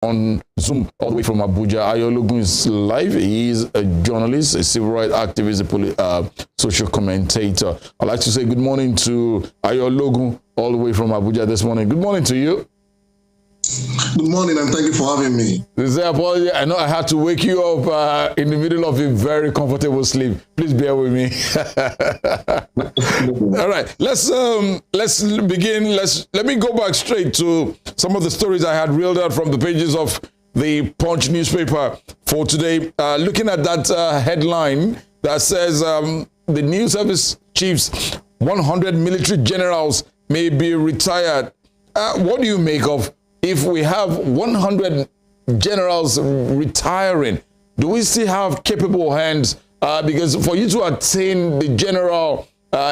on Zoom all the way from Abuja. Ologun is live. He is a journalist, a civil rights activist, a social commentator. I'd like to say good morning to Ologun all the way from Abuja this morning. Good morning to you. Good morning, and thank you for having me. Apology. I know I had to wake you up in the middle of a very comfortable sleep. Please bear with me. All right, let's begin. Let me go back straight to some of the stories I had reeled out from the pages of the Punch newspaper for today. Looking at that headline that says the new service chiefs, 100 military generals may be retired. What do you make of if we have 100 generals retiring? Do we still have capable hands? Because for you to attain the general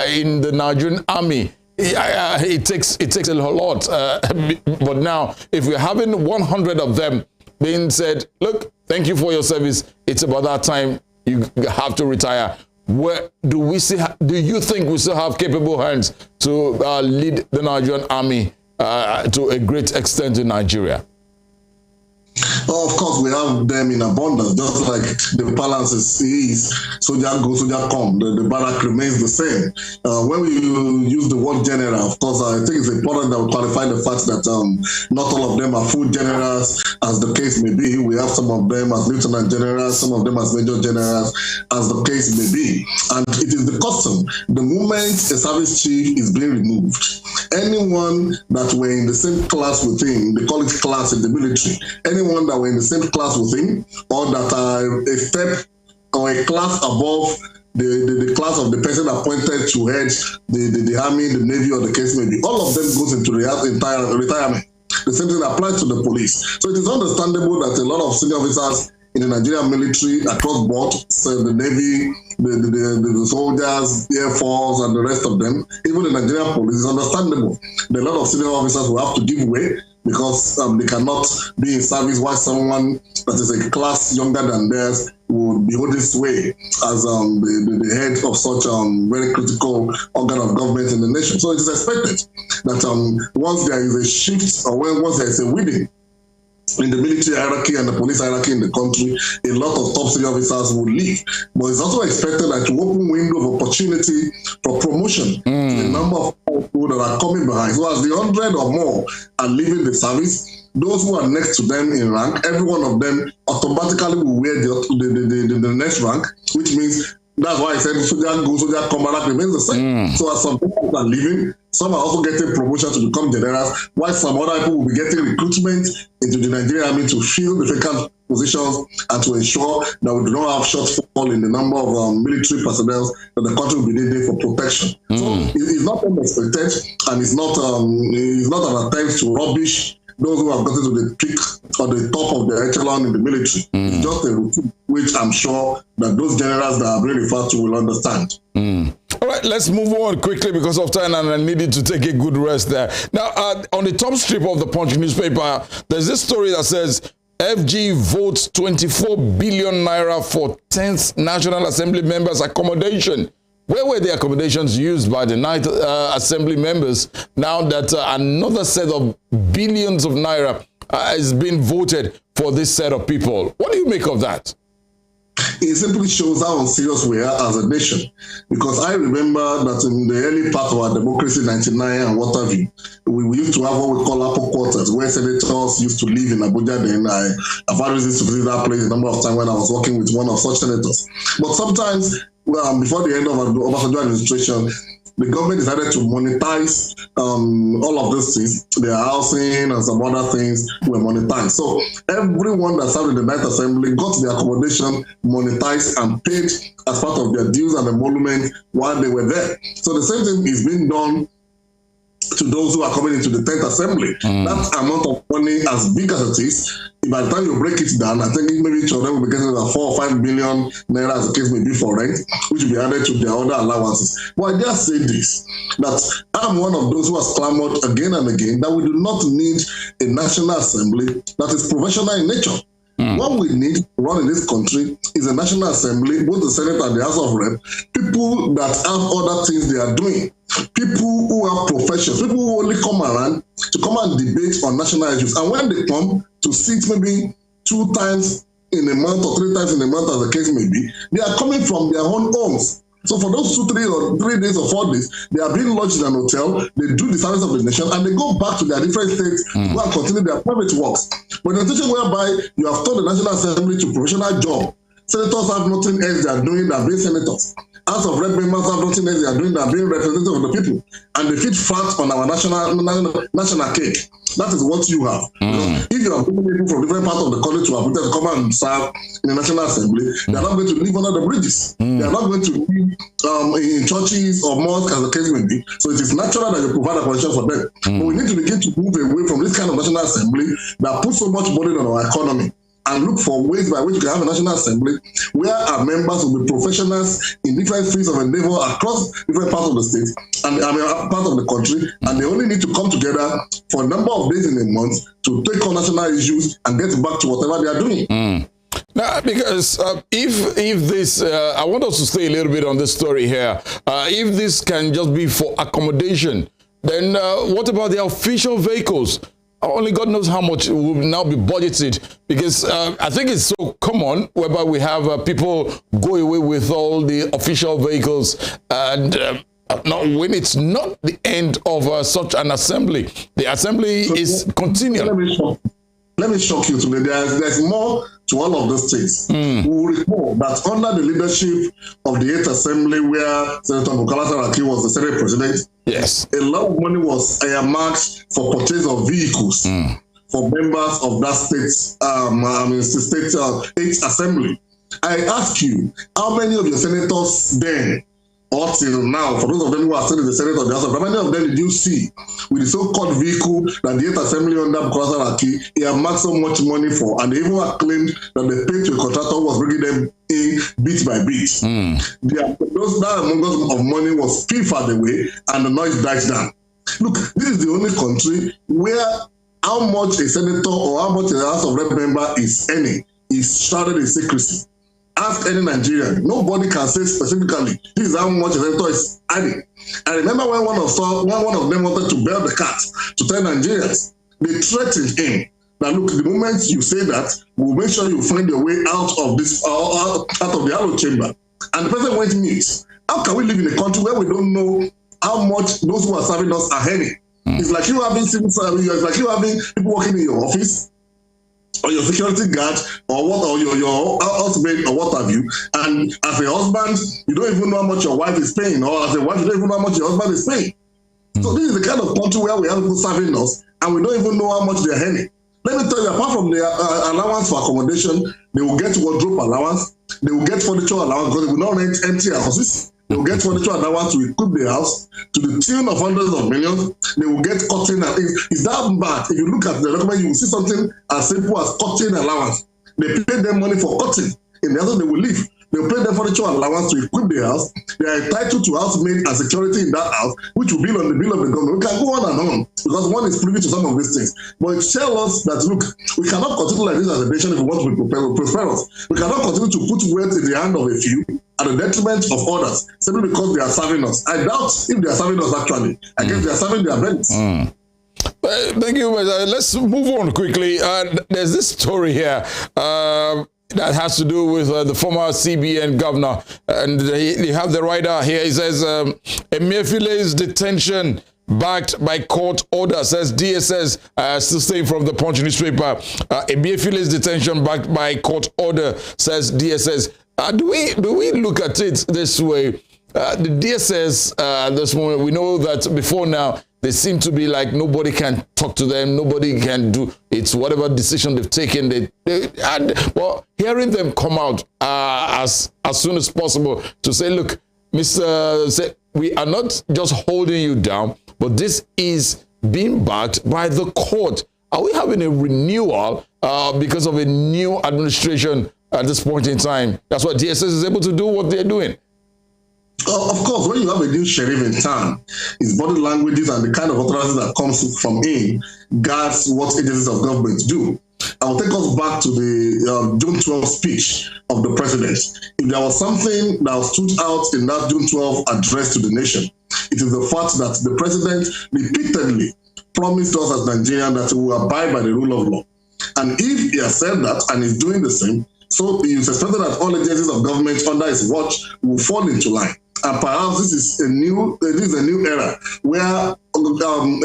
in the Nigerian army, it takes a lot. But now, if we're having 100 of them being said, look, thank you for your service, it's about that time you have to retire. Where do we still? Do you think we still have capable hands to lead the Nigerian army to a great extent in Nigeria? Well, of course, we have them in abundance, just like the balance is soldier go, soldier come. The barrack remains the same. When we use the word general, of course, I think it's important that we clarify the fact that not all of them are full generals, as the case may be. We have some of them as lieutenant generals, some of them as major generals, as the case may be. And it is the custom. The moment a service chief is being removed, anyone that were in the same class with him, they call it class in the military, anyone that were in the same class with him, or that are a step or a class above the class of the person appointed to head the army, the navy, or the case may be, all of them goes into the entire retirement. The same thing applies to the police. So it is understandable that a lot of senior officers in the Nigerian military across board, so the navy, the soldiers, the air force, and the rest of them, even the Nigerian police, is understandable. There are a lot of senior officers who have to give way because they cannot be in service while someone that is a class younger than theirs would be holding sway as the head of such very critical organ of government in the nation. So it is expected that once there is a shift, or once there is a weeding in the military hierarchy and the police hierarchy in the country, a lot of top senior officers will leave. But it's also expected that to open window of opportunity for promotion to the number of people that are coming behind. So as the 100 or more are leaving the service, those who are next to them in rank, every one of them automatically will wear the next rank, which means that's why I said soldier go, soldier come, and that remains the same. So as some people are leaving, some are also getting promotion to become generals, while some other people will be getting recruitment into the Nigerian army to fill the vacant positions and to ensure that we do not have shortfall in the number of military personnel that the country will be needing for protection. So it's not unexpected, and it's not an attempt to rubbish those who have gotten to the peak or the top of the echelon in the military. It's just a routine, which I'm sure that those generals that are being referred to will understand. All right, let's move on quickly because of time, and I needed to take a good rest there. Now, on the top strip of the Punch newspaper, there's this story that says, FG votes 24 billion naira for 10th National Assembly members' accommodation. Where were the accommodations used by the 9th Assembly members now that another set of billions of naira is being voted for this set of people? What do you make of that? It simply shows how unserious we are as a nation. Because I remember that in the early part of our democracy, 99 and what have you, we used to have what we call Apple quarters, where senators used to live in Abuja. Then I've had reasons to visit that place a number of times when I was working with one of such senators. But sometimes, before the end of the Obasanjo administration, the government decided to monetize all of these things. Their housing and some other things were monetized. So everyone that served in the 9th Assembly got their accommodation monetized and paid as part of their dues and emolument while they were there. So the same thing is being done to those who are coming into the 10th Assembly. That amount of money, as big as it is, by the time you break it down, I think maybe each of them will be getting about 4 or 5 million naira, as the case may be, for rent, which will be added to their other allowances. But I just say this, that I'm one of those who has clamored again and again that we do not need a National Assembly that is professional in nature. What we need to run in this country is a National Assembly, both the Senate and the House of Rep, people that have other things they are doing people who are professionals, people who only come around to come and debate on national issues. And when they come to sit maybe 2 times in a month or 3 times in a month, as the case may be, they are coming from their own homes. So for those 2, 3 days or 4 days, they are being lodged in an hotel, they do the service of the nation, and they go back to their different states to go and continue their private works. But in a situation whereby you have turned the National Assembly to professional job, senators have nothing else they are doing than being senators. House of Rep members have nothing else they are doing than being representatives of the people. And they feed fat on our national cake. That is what you have. You know, if you are bringing people from different parts of the country to Abuja to come and serve in the National Assembly, they are not going to live under the bridges. They are not going to live in churches or mosques, as the case may be. So it is natural that you provide accommodation for them. But we need to begin to move away from this kind of National Assembly that puts so much burden on our economy, and look for ways by which we can have a National Assembly where our members will be professionals in different fields of endeavor across different parts of the state and part of the country, and they only need to come together for a number of days in a month to take on national issues and get back to whatever they are doing. Now, because if this, I want us to stay a little bit on this story here. If this can just be for accommodation, then what about the official vehicles? Only God knows how much will now be budgeted, because I think it's so common whereby we have people go away with all the official vehicles, and when it's not the end of such an assembly, the assembly is continuing. Let me shock you today. There's more to all of those things. We will recall that under the leadership of the 8th Assembly, where Senator Bukola Saraki was the Senate President, yes, a lot of money was earmarked for purchase of vehicles for members of that state's 8th Assembly. I ask you, how many of your senators then, or till now, for those of them who are still in the Senate or the House, how many of them did you see with the so-called vehicle that the 8th Assembly under Bukola Saraki earmarked so much money for, and they even claimed that they paid to a contractor who was bringing them in bit by bit? That amount of money was pilfered away, and the noise died down. Look, this is the only country where how much a senator or how much a House of Rep member is earning is shrouded in secrecy. Ask any Nigerian. Nobody can say specifically, this is how much a senator is earning. I remember when one of them wanted to bail the cat to tell Nigerians, they threatened him that, look, the moment you say that, we'll make sure you find your way out of this, out of the hollow chamber. And the person went mute. How can we live in a country where we don't know how much those who are serving us are earning? It's like you having civil service, it's like you having people working in your office, or your security guard, or what, or your housemaid, or what have you. And as a husband, you don't even know how much your wife is paying, or as a wife, you don't even know how much your husband is paying. So this is the kind of country where we have people serving us, and we don't even know how much they are earning. Let me tell you, apart from the allowance for accommodation, they will get wardrobe allowance, they will get furniture allowance, because they will not rent empty houses. They will get furniture allowance to equip the house to the tune of hundreds of millions. They will get cutting. Is that bad? If you look at the document, you will see something as simple as cutting allowance. They pay them money for cutting. In the house, they will live. They will pay them furniture allowance to equip the house. They are entitled to housemaid and security in that house, which will be on the bill of the government. We can go on and on because one is privy to some of these things. But it tells us that, look, we cannot continue like this as a nation if we want to be prosperous. We cannot continue to put wealth in the hand of a few at the detriment of others, simply because they are serving us. I doubt if they are serving us actually. I guess they are serving their bellies. Thank you. Let's move on quickly. There's this story here that has to do with the former CBN governor. And they have the writer here. He says, Emefiole's detention backed by court order, says DSS, still staying from the Punch newspaper. Emefiole's detention backed by court order, says DSS. Do we look at it this way? The DSS, this moment, we know that before now, they seem to be like nobody can talk to them, nobody can do it's whatever decision they've taken. Well, hearing them come out as soon as possible to say, look, Mr. We are not just holding you down, but this is being backed by the court. Are we having a renewal because of a new administration at this point in time? That's why DSS is able to do what they're doing. Of course, when you have a new sheriff in town, his body languages and the kind of authority that comes from him guards what agencies of government do. I will take us back to the June 12 speech of the president. If there was something that stood out in that June 12 address to the nation, It is the fact that the president repeatedly promised us as Nigerians that he will abide by the rule of law. And if he has said that and is doing the same, so he is expected that all agencies of government under his watch will fall into line. And perhaps this is a new era where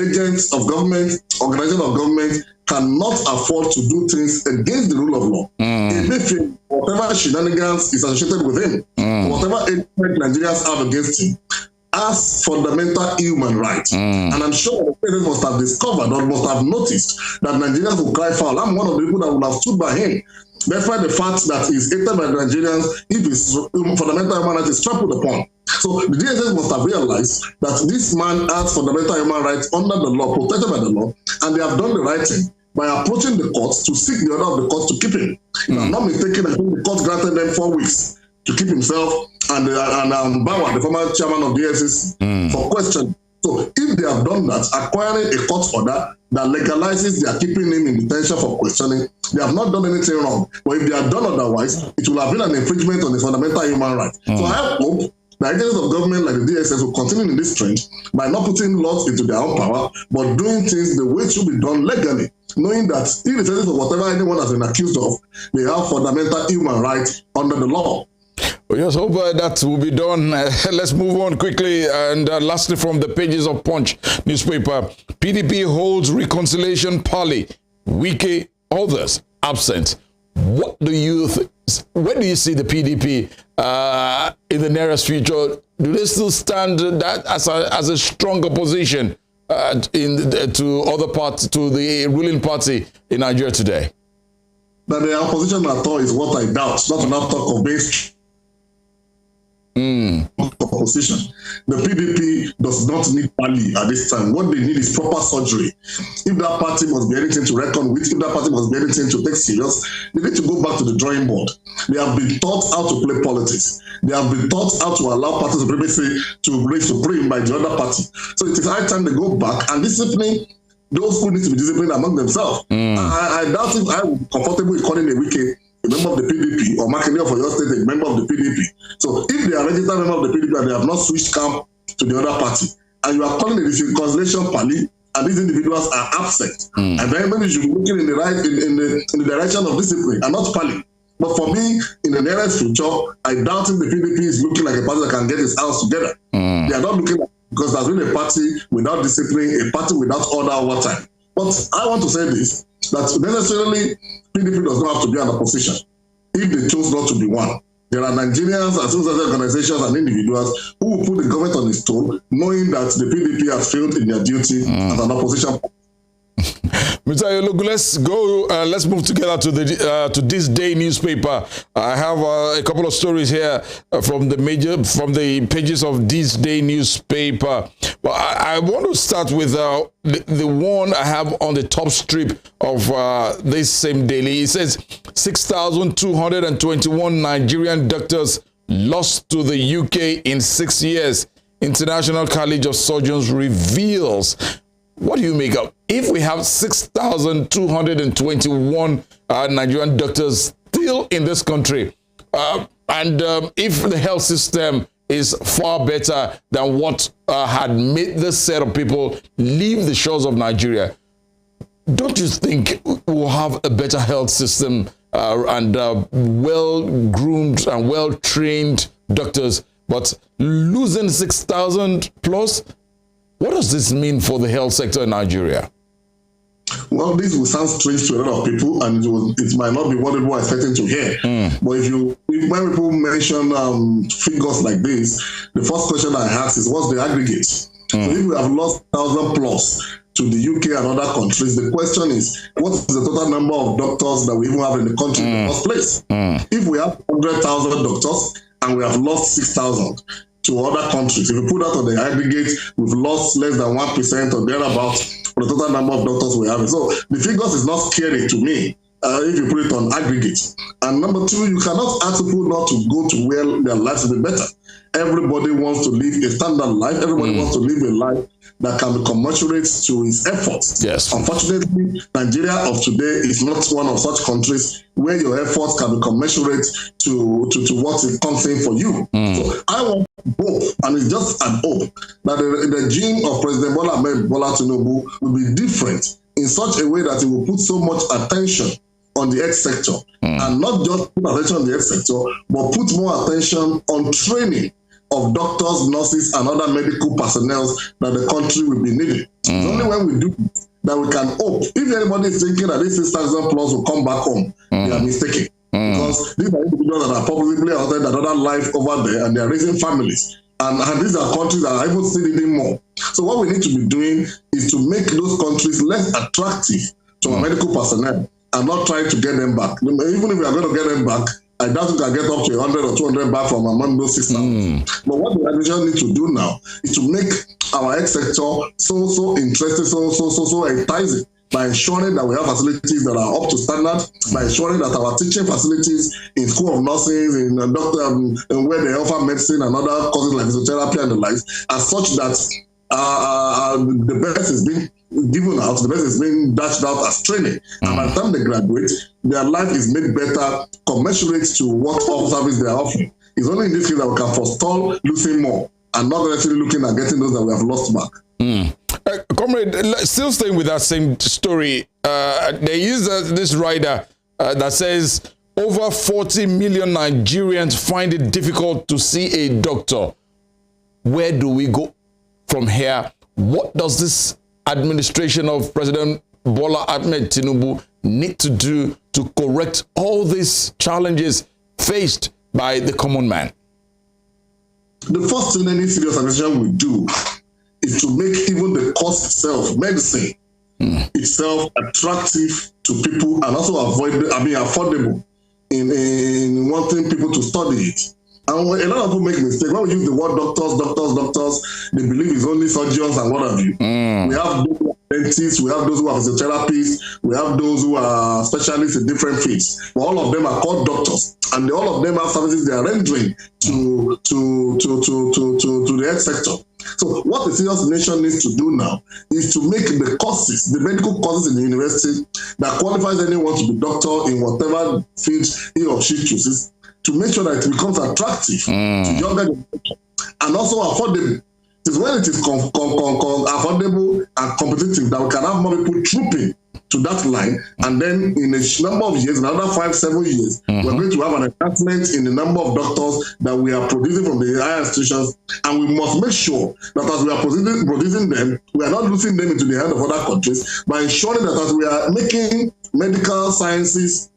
agents of government, organizations of government cannot afford to do things against the rule of law. If whatever shenanigans is associated with him, whatever agent Nigerians have against him, as fundamental human rights. And I'm sure the president must have discovered or must have noticed that Nigerians will cry foul. I'm one of the people that would have stood by him. Despite the fact that he's hated by Nigerians, if his fundamental human rights is trampled upon. So the DSS must have realized that this man has fundamental human rights under the law, protected by the law, and they have done the right thing by approaching the courts to seek the order of the courts to keep him. If I'm not mistaken, I think the court granted them 4 weeks to keep himself and Bawa, the former chairman of the DSS, for question. So if they have done that, acquiring a court order that legalizes their keeping him in detention for questioning, they have not done anything wrong. But if they have done otherwise, it will have been an infringement on the fundamental human rights. So I hope the agencies of government like the DSS will continue in this trend by not putting laws into their own power, but doing things the way it should be done legally, knowing that irrespective of whatever anyone has been accused of, they have fundamental human rights under the law. We just hope that will be done. Let's move on quickly. And lastly, from the pages of Punch newspaper, PDP holds reconciliation parley. Wike, others absent. What do you where do you see the PDP in the nearest future? Do they still stand that as a strong opposition to other parts, to the ruling party in Nigeria today? That the opposition at all is what I doubt. Not enough talk of base. Opposition. The PDP does not need rally at this time. What they need is proper surgery. If that party must be anything to reckon with, if that party must be anything to take serious, they need to go back to the drawing board. They have been taught how to play politics. They have been taught how to allow party supremacy to reign supreme by the other party. So it is high time they go back and discipline those who need to be disciplined among themselves. I doubt if I would be comfortable with calling a Wike a member of the PDP, or Makinde for your state a member of the PDP. So if they are registered member of the PDP and they have not switched camp to the other party, and you are calling it a reconciliation parley, and these individuals are absent, and then maybe you should be looking in the direction of discipline and not parley. But for me, in the nearest future, I doubt if the PDP is looking like a party that can get its house together. They are not looking like, because there's been a party without discipline, a party without order over time. But I want to say this, that necessarily PDP does not have to be an opposition if they chose not to be one. There are Nigerians and civil society organizations and individuals who will put the government on its toe, knowing that the PDP has failed in their duty as an opposition. Mr. Ologun, let's go. Let's move together to the to this day newspaper. I have a couple of stories here from the pages of this day newspaper. But I want to start with the one I have on the top strip of this same daily. It says 6,221 Nigerian doctors lost to the UK in 6 years. International College of Surgeons reveals. What do you make of? If we have 6,221 Nigerian doctors still in this country, and if the health system is far better than what had made this set of people leave the shores of Nigeria, don't you think we'll have a better health system and well-groomed and well-trained doctors? But losing 6,000 plus, what does this mean for the health sector in Nigeria? Well, this will sound strange to a lot of people, and it might not be what people are expecting to hear. But when people mention figures like this, the first question I ask is, what's the aggregate? So if we have lost 1,000 plus to the UK and other countries, the question is, what is the total number of doctors that we even have in the country in the first place? If we have 100,000 doctors and we have lost 6,000, to other countries, if you put that on the aggregate, we've lost less than 1% or thereabouts for the total number of doctors we have. So the figures is not scary to me if you put it on aggregate. And number two, you cannot ask people not to go to where their lives will be better. Everybody wants to live a standard life. Everybody wants to live a life that can be commensurate to his efforts. Yes. Unfortunately, Nigeria of today is not one of such countries where your efforts can be commensurate to what it comes in for you. So I want hope, and it's just an hope, that the regime of President Bola Tinubu will be different in such a way that it will put so much attention on the health sector, and not just put attention on the health sector, but put more attention on training of doctors, nurses, and other medical personnel that the country will be needing. It's only when we do that we can hope. If anybody is thinking that this 6,000 plus will come back home, they are mistaken. Because these are individuals that are probably out there, that other life over there, and they are raising families. And these are countries that are even still needing more. So what we need to be doing is to make those countries less attractive to our medical personnel and not try to get them back. Even if we are going to get them back, I doubt we can get up to 100 or 200 back from among those 6,000. But what the administration needs to do now is to make our health sector so interesting, so enticing, by ensuring that we have facilities that are up to standard, by ensuring that our teaching facilities in School of Nursing, in doctor, and where they offer medicine and other courses like physiotherapy and the likes, are such that the best is being given out, the best is being dashed out as training. And by the time they graduate, their life is made better, commensurate to what service they are offering. It's only in this case that we can forestall losing more and not necessarily looking at getting those that we have lost back. Comrade, still staying with that same story, there is this rider that says over 40 million Nigerians find it difficult to see a doctor. Where do we go from here? What does this administration of President Bola Ahmed Tinubu need to do to correct all these challenges faced by the common man? The first thing any serious administration will do is to make even the cost itself, medicine itself, attractive to people, and also affordable in wanting people to study it. And a lot of people make mistakes. When we use the word doctors, they believe it's only surgeons and what have you. We have those who are dentists, we have those who are physiotherapists, we have those who are specialists in different fields. But all of them are called doctors, and all of them have services they are rendering to the health sector. So what the serious nation needs to do now is to make the courses, the medical courses in the university that qualifies anyone to be doctor in whatever field he or she chooses, to make sure that it becomes attractive to younger generation and also affordable. It is when it is affordable and competitive that we can have more people trooping to that line, and then in a number of years, another 5-7 years, we're going to have an enhancement in the number of doctors that we are producing from the higher institutions, and we must make sure that as we are producing them, we are not losing them into the hand of other countries, by ensuring that as we are making medical sciences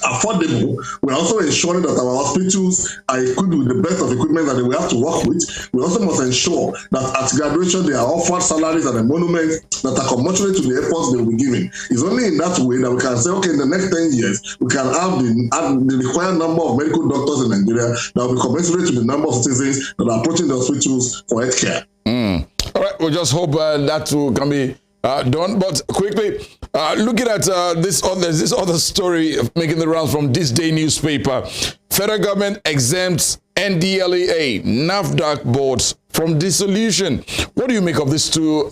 affordable, we're also ensuring that our hospitals are equipped with the best of equipment that we have to work with. We also must ensure that at graduation they are offered salaries and emoluments that are commensurate to the efforts they will be giving. It's only in that way that we can say, okay, in the next 10 years, we can have the required number of medical doctors in Nigeria that will be commensurate to the number of citizens that are approaching the hospitals for health care. All right, we'll just hope that can be done. But quickly, looking at this other story making the rounds from this day newspaper. Federal government exempts NDLEA, NAFDAC boards from dissolution. What do you make of these two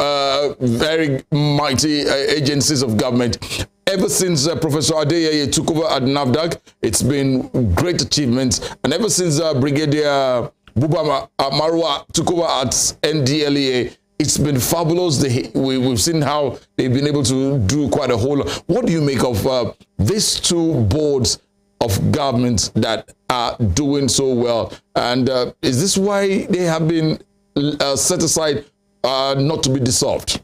very mighty agencies of government? Ever since Professor Adeyeye took over at NAFDAC, it's been great achievements. And ever since Brigadier Buba Marwa took over at NDLEA, it's been fabulous. We've seen how they've been able to do quite a whole lot. What do you make of these two boards of government that are doing so well? And is this why they have been set aside not to be dissolved?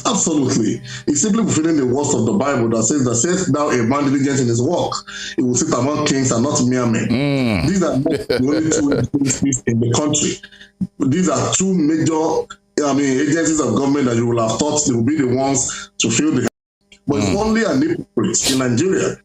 Absolutely. It's simply fulfilling the words of the Bible that says, that says thou a man diligent in his work, he will sit among kings and not mere men. These are not the only two agencies in the country. These are two major agencies of government that you will have thought they will be the ones to fill the. But it's only an hypocrite in Nigeria